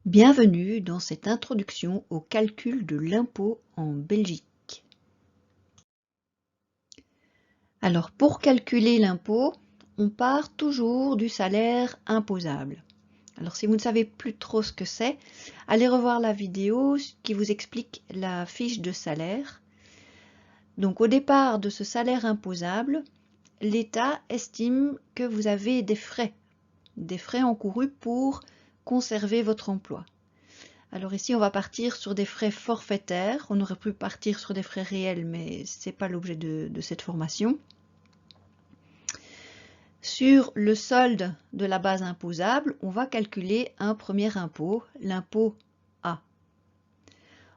Bienvenue dans cette introduction au calcul de l'impôt en Belgique. Alors pour calculer l'impôt, on part toujours du salaire imposable. Alors si vous ne savez plus trop ce que c'est, allez revoir la vidéo qui vous explique la fiche de salaire. Donc au départ de ce salaire imposable, l'État estime que vous avez des frais encourus pour conserver votre emploi. Alors ici, on va partir sur des frais forfaitaires. On aurait pu partir sur des frais réels, mais ce n'est pas l'objet de cette formation. Sur le solde de la base imposable, on va calculer un premier impôt, l'impôt A.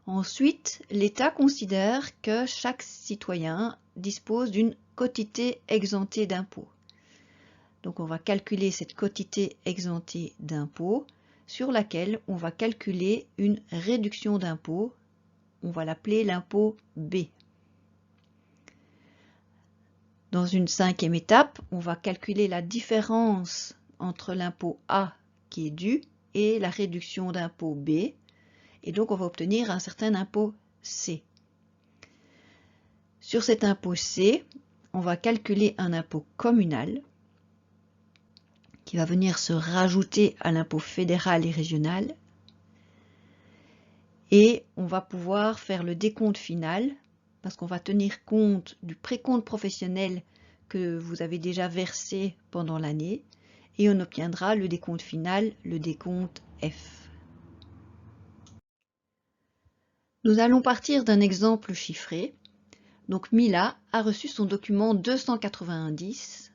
Ensuite, l'État considère que chaque citoyen dispose d'une quotité exemptée d'impôt. Donc on va calculer cette quotité exemptée d'impôt sur laquelle on va calculer une réduction d'impôt. On va l'appeler l'impôt B. Dans une cinquième étape, on va calculer la différence entre l'impôt A qui est dû et la réduction d'impôt B. Et donc on va obtenir un certain impôt C. Sur cet impôt C, on va calculer un impôt communal qui va venir se rajouter à l'impôt fédéral et régional. Et on va pouvoir faire le décompte final parce qu'on va tenir compte du précompte professionnel que vous avez déjà versé pendant l'année et on obtiendra le décompte final, le décompte F. Nous allons partir d'un exemple chiffré. Donc Mila a reçu son document 290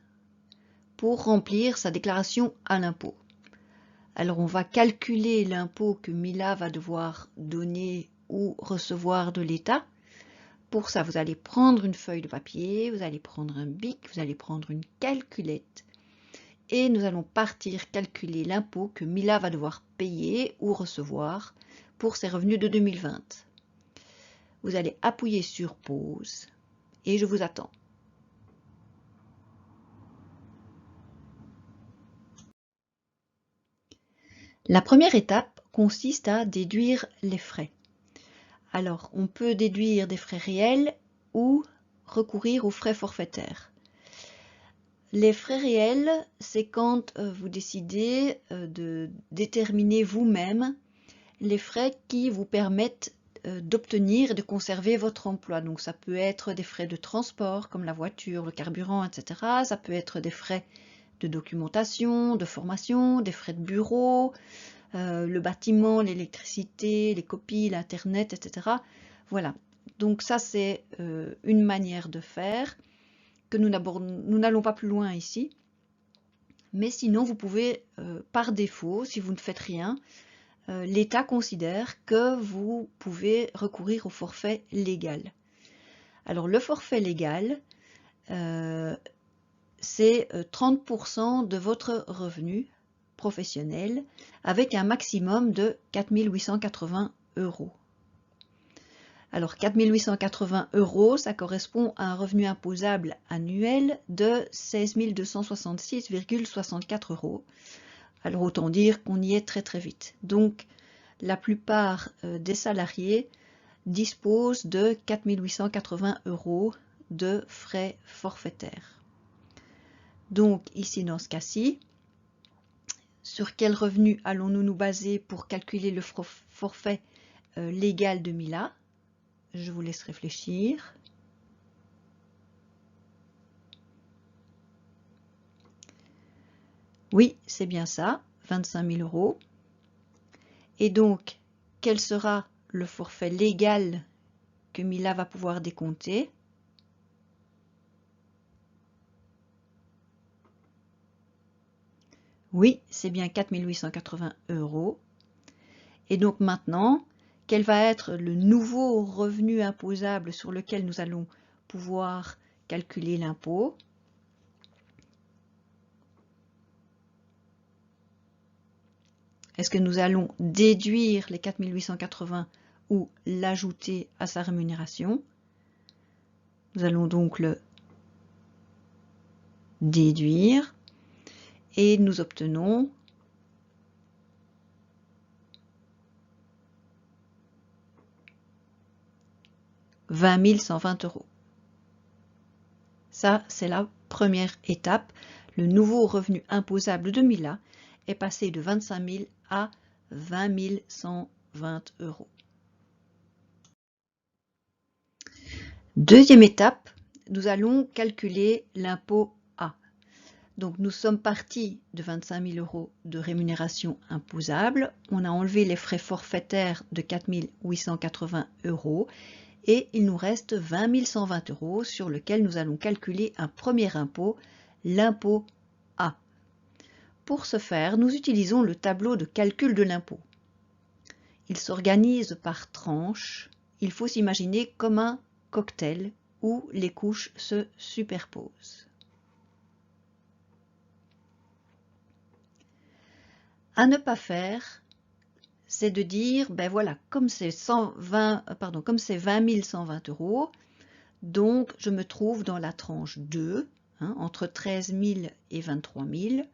pour remplir sa déclaration à l'impôt. Alors on va calculer l'impôt que Mila va devoir donner ou recevoir de l'État. Pour ça, vous allez prendre une feuille de papier, vous allez prendre un bic, vous allez prendre une calculette et nous allons partir calculer l'impôt que Mila va devoir payer ou recevoir pour ses revenus de 2020. Vous allez appuyer sur pause et je vous attends. La première étape consiste à déduire les frais. Alors, on peut déduire des frais réels ou recourir aux frais forfaitaires. Les frais réels, c'est quand vous décidez de déterminer vous-même les frais qui vous permettent d'obtenir et de conserver votre emploi. Donc ça peut être des frais de transport comme la voiture, le carburant, etc. Ça peut être des frais de documentation, de formation, des frais de bureau, le bâtiment, l'électricité, les copies, l'internet, etc. Voilà. Donc ça c'est une manière de faire que nous n'allons pas plus loin ici. Mais sinon, vous pouvez, par défaut, si vous ne faites rien, l'État considère que vous pouvez recourir au forfait légal. Alors, le forfait légal, c'est 30% de votre revenu professionnel avec un maximum de 4 880 €. Alors 4 880 €, ça correspond à un revenu imposable annuel de 16 266,64 €. Alors autant dire qu'on y est très très vite. Donc la plupart des salariés disposent de 4 880 € de frais forfaitaires. Donc ici dans ce cas-ci, sur quel revenu allons-nous nous baser pour calculer le forfait légal de Mila? Je vous laisse réfléchir. Oui, c'est bien ça, 25 000 €. Et donc, quel sera le forfait légal que Mila va pouvoir décompter? Oui, c'est bien 4 880 €. Et donc maintenant, quel va être le nouveau revenu imposable sur lequel nous allons pouvoir calculer l'impôt? Est-ce que nous allons déduire les 4 880 ou l'ajouter à sa rémunération? Nous allons donc le déduire et nous obtenons 20 120 €. Ça, c'est la première étape. Le nouveau revenu imposable de Mila est passé de 25 000 à 20 120 €. Deuxième étape, nous allons calculer l'impôt A. Donc nous sommes partis de 25 000 € de rémunération imposable. On a enlevé les frais forfaitaires de 4 880 € et il nous reste 20 120 € sur lequel nous allons calculer un premier impôt, l'impôt A. Pour ce faire, nous utilisons le tableau de calcul de l'impôt. Il s'organise par tranches. Il faut s'imaginer comme un cocktail où les couches se superposent. À ne pas faire, c'est de dire, ben voilà, comme c'est 20 120 €, donc je me trouve dans la tranche 2, entre 13 000 et 23 000,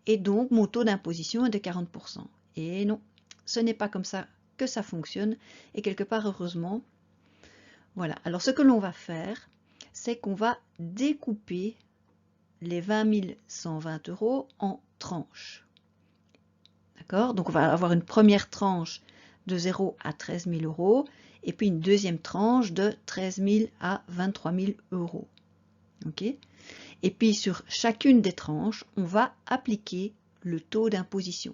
et donc mon taux d'imposition est de 40 %. Et non, ce n'est pas comme ça que ça fonctionne, et quelque part, heureusement. Voilà, alors ce que l'on va faire, c'est qu'on va découper les 20 120 € en tranches. D'accord? Donc on va avoir une première tranche de 0 à 13 000 € et puis une deuxième tranche de 13 000 à 23 000 €. Ok? Et puis sur chacune des tranches, on va appliquer le taux d'imposition.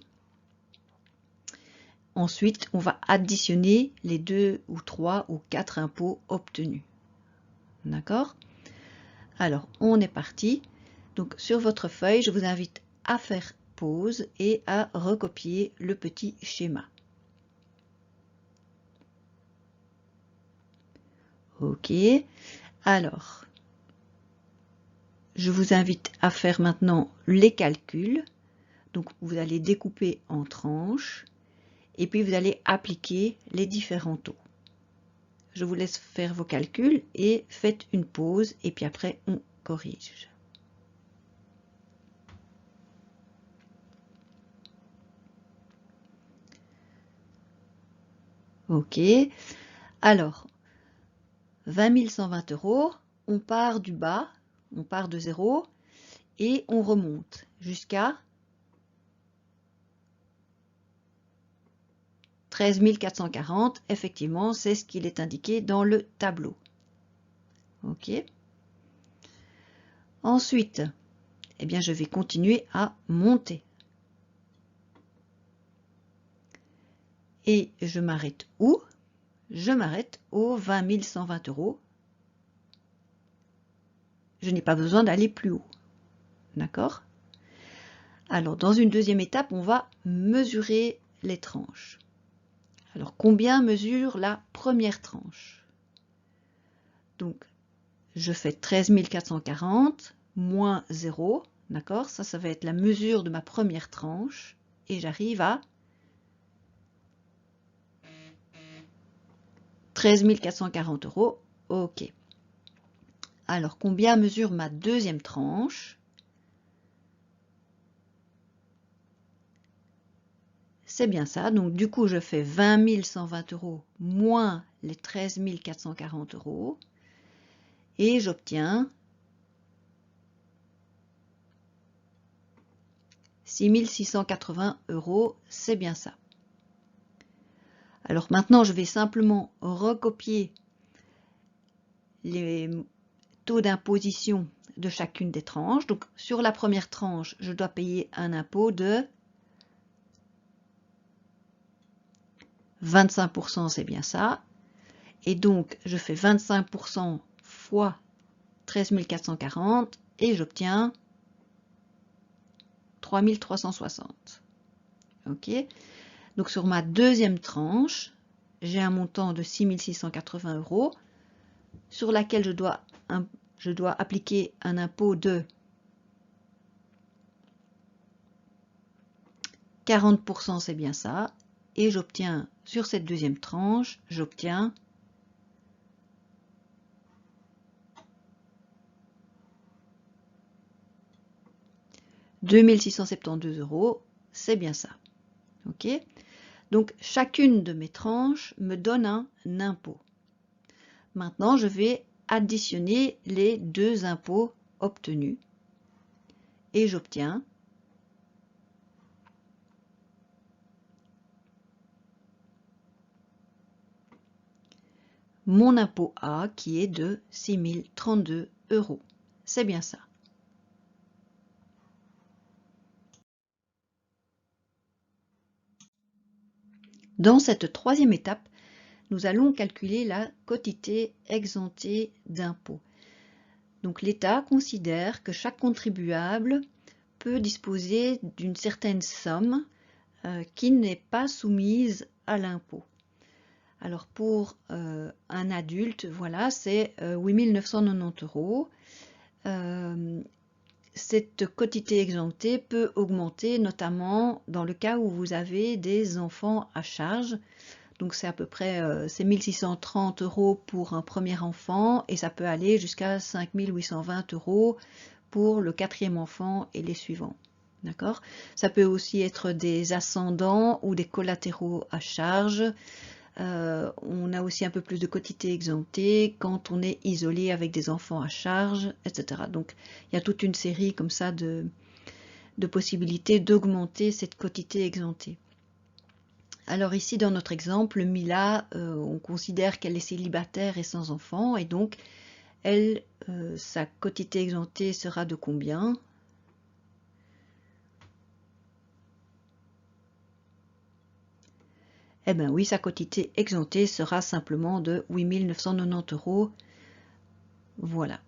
Ensuite, on va additionner les 2 ou 3 ou 4 impôts obtenus. D'accord? Alors, on est parti. Donc sur votre feuille, je vous invite à faire pause et à recopier le petit schéma. Ok, alors, je vous invite à faire maintenant les calculs. Donc vous allez découper en tranches et puis vous allez appliquer les différents taux. Je vous laisse faire vos calculs et faites une pause et puis après on corrige. Ok, alors 20 120 €, on part du bas, on part de 0 et on remonte jusqu'à 13 440. Effectivement, c'est ce qu'il est indiqué dans le tableau. Ok. Ensuite, eh bien, je vais continuer à monter. Et je m'arrête où? Je m'arrête aux 20 120 €. Je n'ai pas besoin d'aller plus haut. D'accord? Alors, dans une deuxième étape, on va mesurer les tranches. Alors, combien mesure la première tranche? Donc, je fais 13 440 moins 0. D'accord? Ça va être la mesure de ma première tranche. Et j'arrive à 13 440 €. OK. Alors, combien mesure ma deuxième tranche? C'est bien ça. Donc, du coup, je fais 20 120 € moins les 13 440 € et j'obtiens 6 680 €. C'est bien ça. Alors maintenant, je vais simplement recopier les taux d'imposition de chacune des tranches. Donc, sur la première tranche, je dois payer un impôt de 25 %, c'est bien ça. Et donc, je fais 25 % fois 13 440 et j'obtiens 3 360. OK? Donc, sur ma deuxième tranche, j'ai un montant de 6 680 € sur laquelle je dois appliquer un impôt de 40 %, c'est bien ça. Et j'obtiens, sur cette deuxième tranche, j'obtiens 2 672 €. C'est bien ça. OK? Donc, chacune de mes tranches me donne un impôt. Maintenant, je vais additionner les deux impôts obtenus et j'obtiens mon impôt A qui est de 6 032 €. C'est bien ça. Dans cette troisième étape, nous allons calculer la quotité exemptée d'impôt. Donc l'État considère que chaque contribuable peut disposer d'une certaine somme qui n'est pas soumise à l'impôt. Alors pour un adulte, voilà, c'est 8 990 €. Cette quotité exemptée peut augmenter, notamment dans le cas où vous avez des enfants à charge. Donc c'est à peu près 1 630 € pour un premier enfant et ça peut aller jusqu'à 5 820 € pour le quatrième enfant et les suivants. D'accord ? Ça peut aussi être des ascendants ou des collatéraux à charge. On a aussi un peu plus de quotité exemptée quand on est isolé avec des enfants à charge, etc. Donc il y a toute une série comme ça de possibilités d'augmenter cette quotité exemptée. Alors ici dans notre exemple, Mila, on considère qu'elle est célibataire et sans enfant et donc elle, sa quotité exemptée sera de combien ? Eh bien oui, sa quotité exemptée sera simplement de 8 990 €. Voilà.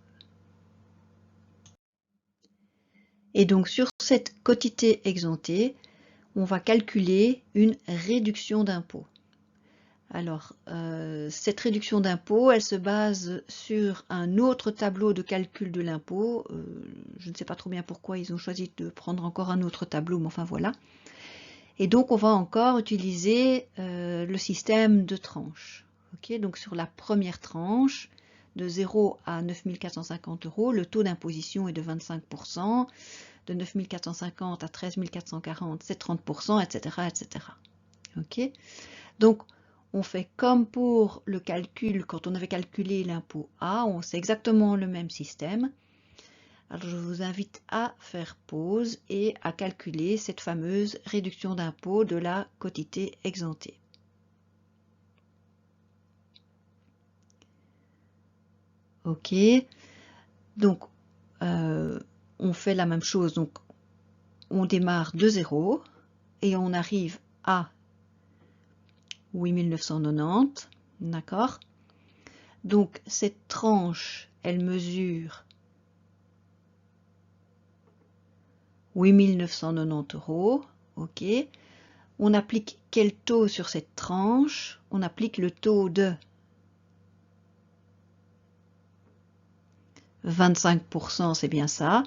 Et donc sur cette quotité exemptée, on va calculer une réduction d'impôt. Alors, cette réduction d'impôt, elle se base sur un autre tableau de calcul de l'impôt. Je ne sais pas trop bien pourquoi ils ont choisi de prendre encore un autre tableau, mais enfin voilà. Et donc, on va encore utiliser le système de tranches. Okay, donc, sur la première tranche, de 0 à 9 450 €, le taux d'imposition est de 25%. De 9 450 à 13 440, c'est 30%, etc., etc. Okay, donc, on fait comme pour le calcul, quand on avait calculé l'impôt A, on sait exactement le même système. Alors je vous invite à faire pause et à calculer cette fameuse réduction d'impôt de la quotité exemptée. Ok, donc on fait la même chose, donc on démarre de 0 et on arrive à 8 990, d'accord? Donc cette tranche, elle mesure 8 990 €, ok. On applique quel taux sur cette tranche? On applique le taux de 25%, c'est bien ça.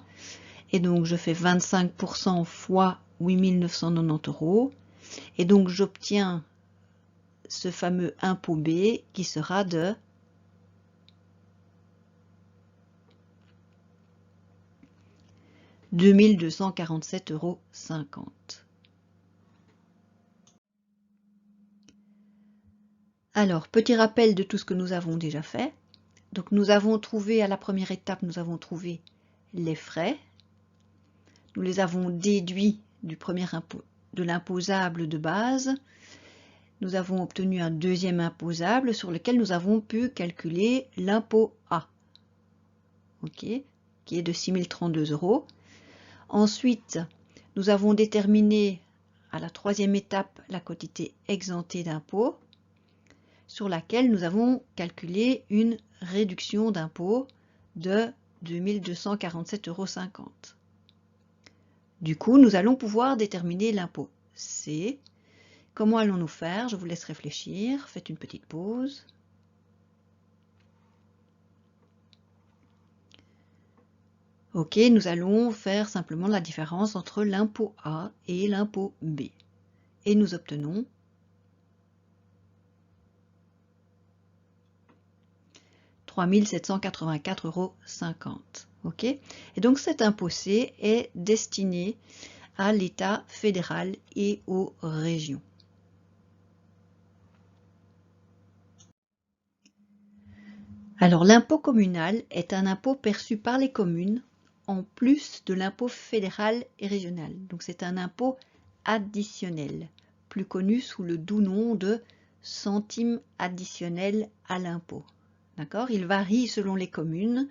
Et donc je fais 25% fois 8 990 €. Et donc j'obtiens ce fameux impôt B qui sera de 2 247,50 €. Alors, petit rappel de tout ce que nous avons déjà fait. Donc nous avons trouvé, à la première étape, nous avons trouvé les frais. Nous les avons déduits du premier impôt, de l'imposable de base. Nous avons obtenu un deuxième imposable sur lequel nous avons pu calculer l'impôt A, okay, qui est de 6 032 €. Ensuite, nous avons déterminé à la troisième étape la quotité exemptée d'impôt, sur laquelle nous avons calculé une réduction d'impôt de 2 247,50 €. Du coup, nous allons pouvoir déterminer l'impôt C. Comment allons-nous faire? Je vous laisse réfléchir. Faites une petite pause. Ok, nous allons faire simplement la différence entre l'impôt A et l'impôt B. Et nous obtenons 3 784,50 €. Ok, et donc cet impôt C est destiné à l'État fédéral et aux régions. Alors l'impôt communal est un impôt perçu par les communes en plus de l'impôt fédéral et régional. Donc c'est un impôt additionnel, plus connu sous le doux nom de centime additionnel à l'impôt. D'accord? Il varie selon les communes.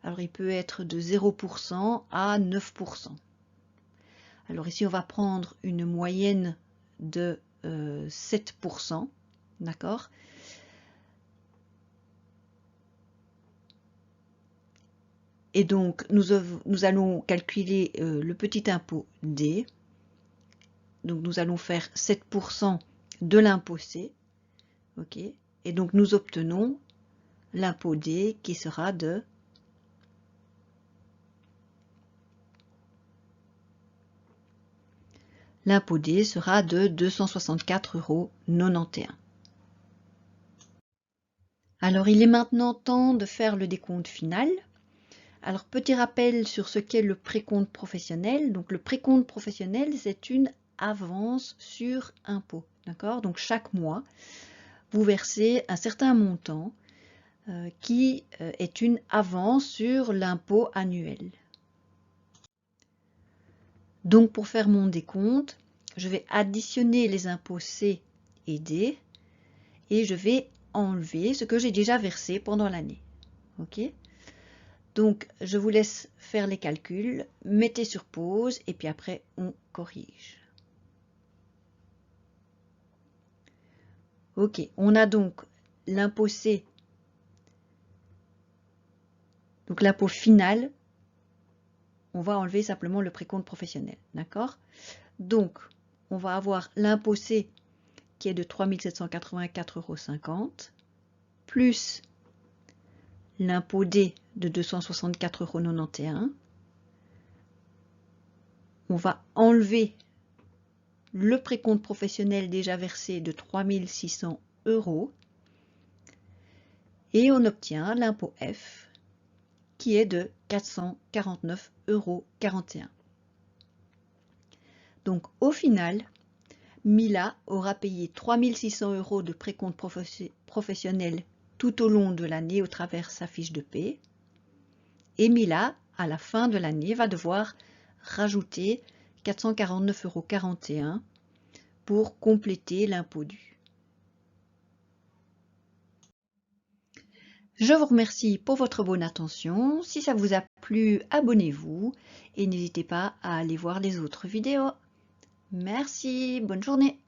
Alors il peut être de 0% à 9%. Alors ici on va prendre une moyenne de 7%. D'accord? Et donc, nous allons calculer le petit impôt D. Donc, nous allons faire 7% de l'impôt C. OK? Et donc, nous obtenons l'impôt D qui sera de l'impôt D sera de 264,91 €. Alors, il est maintenant temps de faire le décompte final. Alors, petit rappel sur ce qu'est le précompte professionnel. Donc, le précompte professionnel, c'est une avance sur impôt. D'accord? Donc, chaque mois, vous versez un certain montant qui est une avance sur l'impôt annuel. Donc, pour faire mon décompte, je vais additionner les impôts C et D et je vais enlever ce que j'ai déjà versé pendant l'année. OK? Donc, je vous laisse faire les calculs, mettez sur pause et puis après, on corrige. OK, on a donc l'impôt C, donc l'impôt final, on va enlever simplement le précompte professionnel, d'accord? Donc, on va avoir l'impôt C qui est de 3 784,50 €, plus l'impôt D de 264,91 €. On va enlever le précompte professionnel déjà versé de 3 600 € et on obtient l'impôt F qui est de 449,41 €. Donc au final, Mila aura payé 3 600 € de précompte professionnel tout au long de l'année au travers sa fiche de paie. Et Mila, à la fin de l'année, va devoir rajouter 449,41 € pour compléter l'impôt dû. Je vous remercie pour votre bonne attention. Si ça vous a plu, abonnez-vous et n'hésitez pas à aller voir les autres vidéos. Merci, bonne journée.